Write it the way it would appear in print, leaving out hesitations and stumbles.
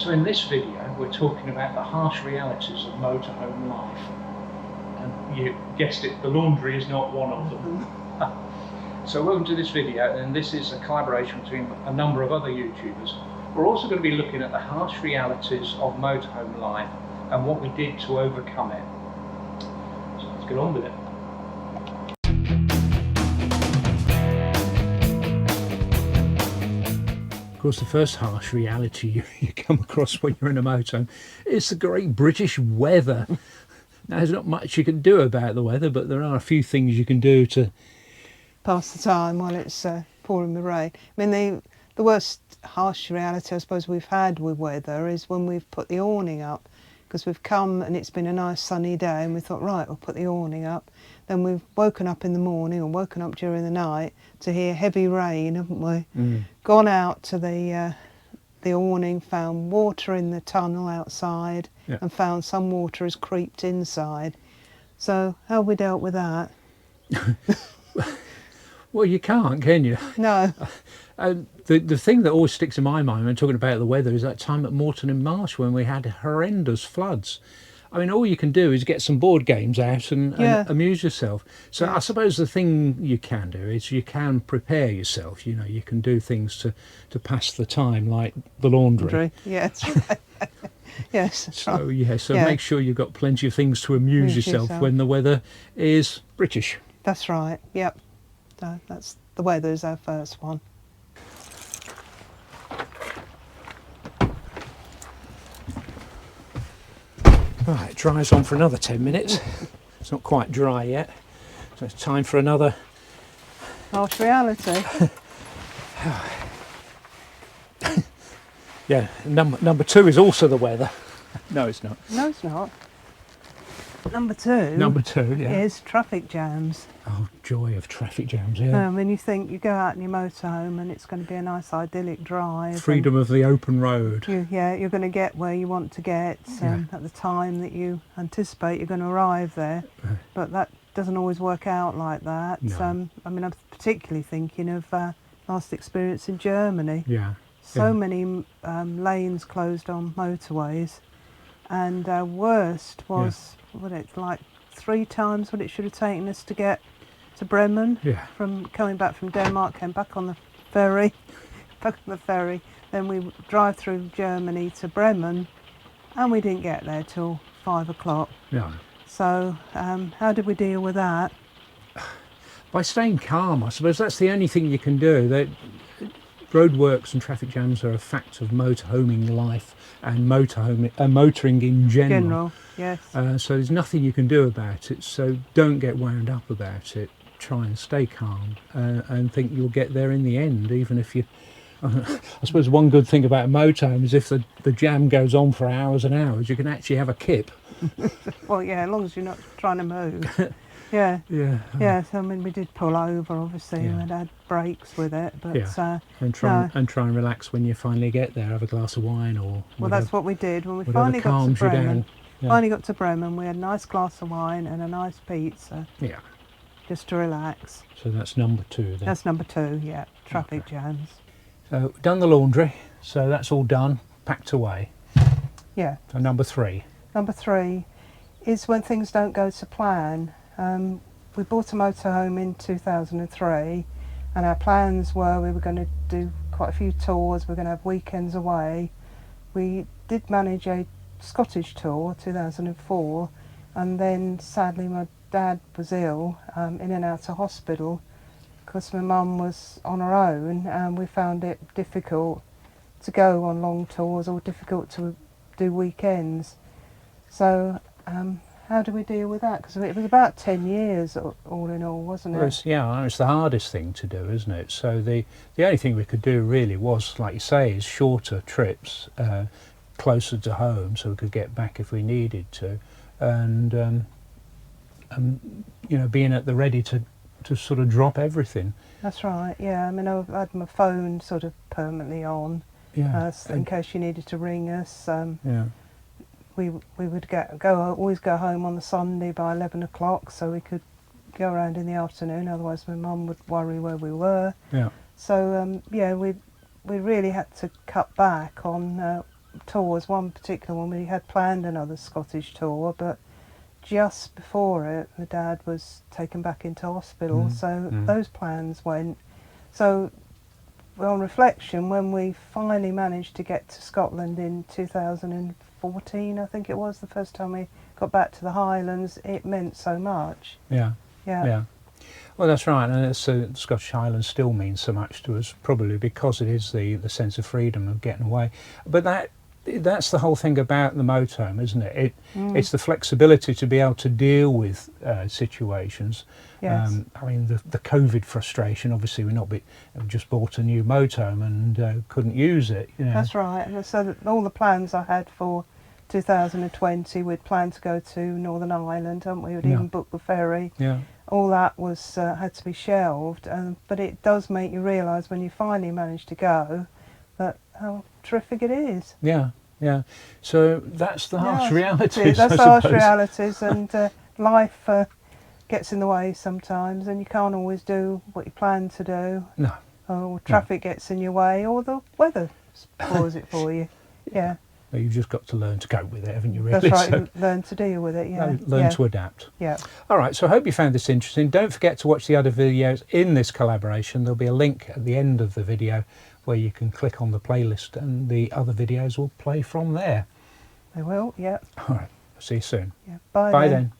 So in this video we're talking about the harsh realities of motorhome life, and you guessed it, the laundry is not one of them. So welcome to this video, and this is a collaboration between a number of other YouTubers. We're also going to be looking at the harsh realities of motorhome life and what we did to overcome it. So let's get on with it. Of course, the first harsh reality you come across when you're in a motorhome is the great British weather. Now, there's not much you can do about the weather, but there are a few things you can do to pass the time while it's pouring the rain. I mean, the worst harsh reality I suppose we've had with weather is when we've put the awning up, because we've come and it's been a nice sunny day and we thought, right, we'll put the awning up. Then we've woken up in the morning or woken up during the night to hear heavy rain, haven't we? Gone out to the awning, found water in the tunnel outside, and found some water has creeped inside. So how have we dealt with that? Well, you can't, can you? No. The thing that always sticks in my mind when talking about the weather is that time at Moreton in Marsh when we had horrendous floods. I mean, all you can do is get some board games out and amuse yourself. So I suppose the thing you can do is you can prepare yourself. You know, you can do things to pass the time, like the laundry. Yes. Yes. So make sure you've got plenty of things to amuse yourself when the weather is British. That's right. Yep. So that's the weather is our first one. Right, it dries on for another 10 minutes. It's not quite dry yet, so it's time for another harsh reality. Yeah, number two is also the weather. No, it's not. No, it's not. Number two is traffic jams. Oh, joy of traffic jams, yeah. When you think you go out in your motorhome and it's going to be a nice idyllic drive. Freedom of the open road. You're going to get where you want to get at the time that you anticipate you're going to arrive there. But that doesn't always work out like that. No. I mean, I'm particularly thinking of last experience in Germany. So many lanes closed on motorways. And worst was, like 3 times what it should have taken us to get to Bremen. From coming back from Denmark, came back on the ferry, then we drive through Germany to Bremen, and we didn't get there till 5 o'clock. So how did we deal with that? By staying calm, I suppose. That's the only thing you can do. Roadworks and traffic jams are a fact of motorhoming life and motoring in general. Yes. So there's nothing you can do about it. So don't get wound up about it. Try and stay calm and think you'll get there in the end, even if you... I suppose one good thing about a motorhome is if the jam goes on for hours and hours, you can actually have a kip. Well, yeah, as long as you're not trying to move. Yeah. So I mean, we did pull over, obviously, and had breaks with it, but and try and relax when you finally get there. Have a glass of wine or well, that's what we did when we finally got to Bremen. Finally got to Bremen, we had a nice glass of wine and a nice pizza. Just to relax. So that's number 2 then. That's number 2. Yeah, traffic jams. So done the laundry, so that's all done, packed away. Yeah. So number 3. Number 3 is when things don't go to plan. We bought a motorhome in 2003, and our plans were we were going to do quite a few tours, we were going to have weekends away. We did manage a Scottish tour, 2004, and then sadly my dad was ill, in and out of hospital, because my mum was on her own, and we found it difficult to go on long tours or difficult to do weekends. So how do we deal with that? Because it was about 10 years all in all, wasn't it? It's the hardest thing to do, isn't it? So the only thing we could do really was, like you say, is shorter trips, closer to home, so we could get back if we needed to, and being at the ready to sort of drop everything. That's right. Yeah, I mean, I had my phone sort of permanently on, in case you needed to ring us. We would always go home on the Sunday by 11 o'clock, so we could go around in the afternoon. Otherwise, my mum would worry where we were. So we really had to cut back on tours, one particular one, we had planned another Scottish tour, but just before it, my dad was taken back into hospital, so those plans went. So, on reflection, when we finally managed to get to Scotland in 2014, I think it was, the first time we got back to the Highlands, it meant so much. Yeah. Yeah. Yeah. Well, that's right, and it's, the Scottish Highlands still means so much to us, probably because it is the sense of freedom of getting away. But that's the whole thing about the motorhome, isn't it? It's the flexibility to be able to deal with situations. Yes. I mean, the COVID frustration, obviously we just bought a new motorhome and couldn't use it. You know. That's right, and so all the plans I had for 2020, we'd planned to go to Northern Ireland, hadn't we? We'd even booked the ferry. Yeah. All that was had to be shelved, but it does make you realise when you finally manage to go that how terrific it is. Yeah, yeah. So that's the harsh realities. That's I the harsh suppose. realities, and life gets in the way sometimes, and you can't always do what you plan to do. No. Or traffic gets in your way, or the weather spoils it for you. Yeah. Well, you've just got to learn to cope with it, haven't you, really? That's right, So, you learn to deal with it, yeah. learn to adapt. Yeah. All right, so I hope you found this interesting. Don't forget to watch the other videos in this collaboration. There'll be a link at the end of the video where you can click on the playlist and the other videos will play from there. They will, yeah. All right, see you soon. Yeah. Bye Bye then. then.